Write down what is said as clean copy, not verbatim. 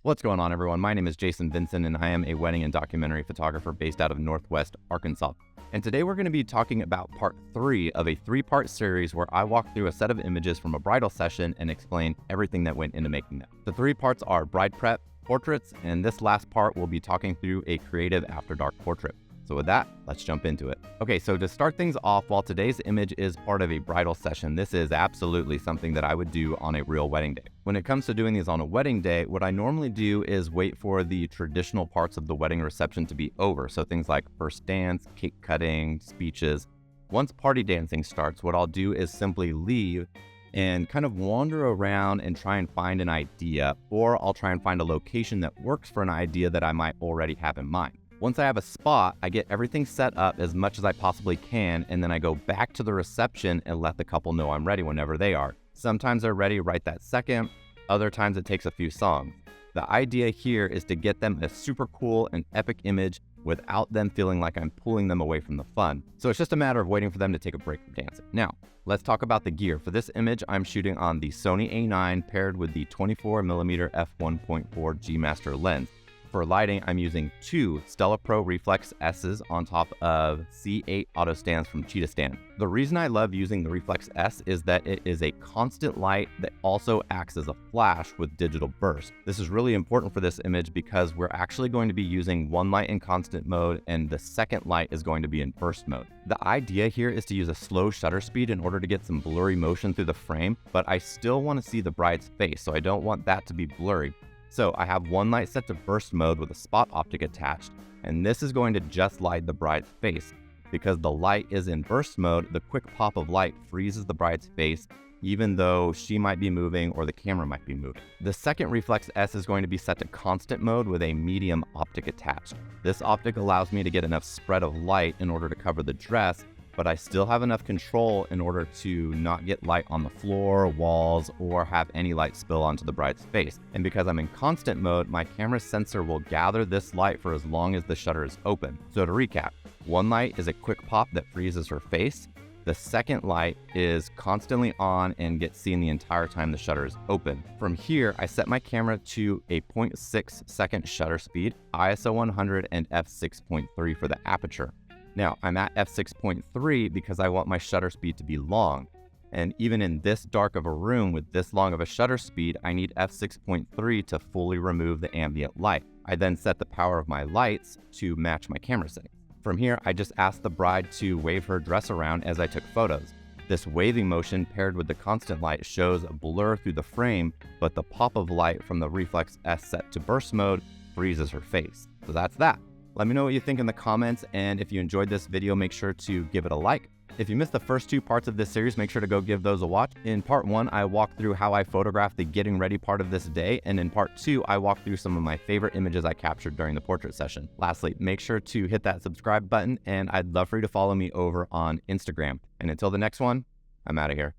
What's going on, everyone? My name is Jason Vincent, and I am a wedding and documentary photographer based out of Northwest Arkansas. And today we're going to be talking about part 3 of a 3-part series where I walk through a set of images from a bridal session and explain everything that went into making them. The 3 parts are bride prep, portraits, and this last part we'll be talking through a creative after dark portrait. So with that, let's jump into it. Okay, so to start things off, while today's image is part of a bridal session, this is absolutely something that I would do on a real wedding day. When it comes to doing these on a wedding day, what I normally do is wait for the traditional parts of the wedding reception to be over. So things like first dance, cake cutting, speeches. Once party dancing starts, what I'll do is simply leave and kind of wander around and try and find an idea, or I'll try and find a location that works for an idea that I might already have in mind. Once I have a spot, I get everything set up as much as I possibly can, and then I go back to the reception and let the couple know I'm ready whenever they are. Sometimes they're ready right that second, other times it takes a few songs. The idea here is to get them a super cool and epic image without them feeling like I'm pulling them away from the fun. So it's just a matter of waiting for them to take a break from dancing. Now, let's talk about the gear. For this image, I'm shooting on the Sony A9 paired with the 24mm f1.4 G Master lens. For lighting, I'm using 2 Stella Pro Reflex S's on top of C8 auto stands from Cheetah Stand. The reason I love using the Reflex S is that it is a constant light that also acts as a flash with digital burst. This is really important for this image because we're actually going to be using one light in constant mode and the second light is going to be in burst mode. The idea here is to use a slow shutter speed in order to get some blurry motion through the frame, but I still want to see the bride's face, so I don't want that to be blurry. So I have one light set to burst mode with a spot optic attached, and this is going to just light the bride's face. Because the light is in burst mode, the quick pop of light freezes the bride's face, even though she might be moving or the camera might be moving. The second Reflex S is going to be set to constant mode with a medium optic attached. This optic allows me to get enough spread of light in order to cover the dress, but I still have enough control in order to not get light on the floor, walls, or have any light spill onto the bride's face. And because I'm in constant mode, my camera sensor will gather this light for as long as the shutter is open. So to recap, one light is a quick pop that freezes her face. The second light is constantly on and gets seen the entire time the shutter is open. From here, I set my camera to a 0.6 second shutter speed, ISO 100 and f6.3 for the aperture. Now, I'm at f6.3 because I want my shutter speed to be long. And even in this dark of a room with this long of a shutter speed, I need f6.3 to fully remove the ambient light. I then set the power of my lights to match my camera setting. From here, I just asked the bride to wave her dress around as I took photos. This waving motion paired with the constant light shows a blur through the frame, but the pop of light from the Reflex S set to burst mode freezes her face. So that's that. Let me know what you think in the comments, and if you enjoyed this video, make sure to give it a like. If you missed the first 2 parts of this series, make sure to go give those a watch. In part 1, I walked through how I photographed the getting ready part of this day, and in part 2, I walked through some of my favorite images I captured during the portrait session. Lastly, make sure to hit that subscribe button, and I'd love for you to follow me over on Instagram. And until the next one, I'm out of here.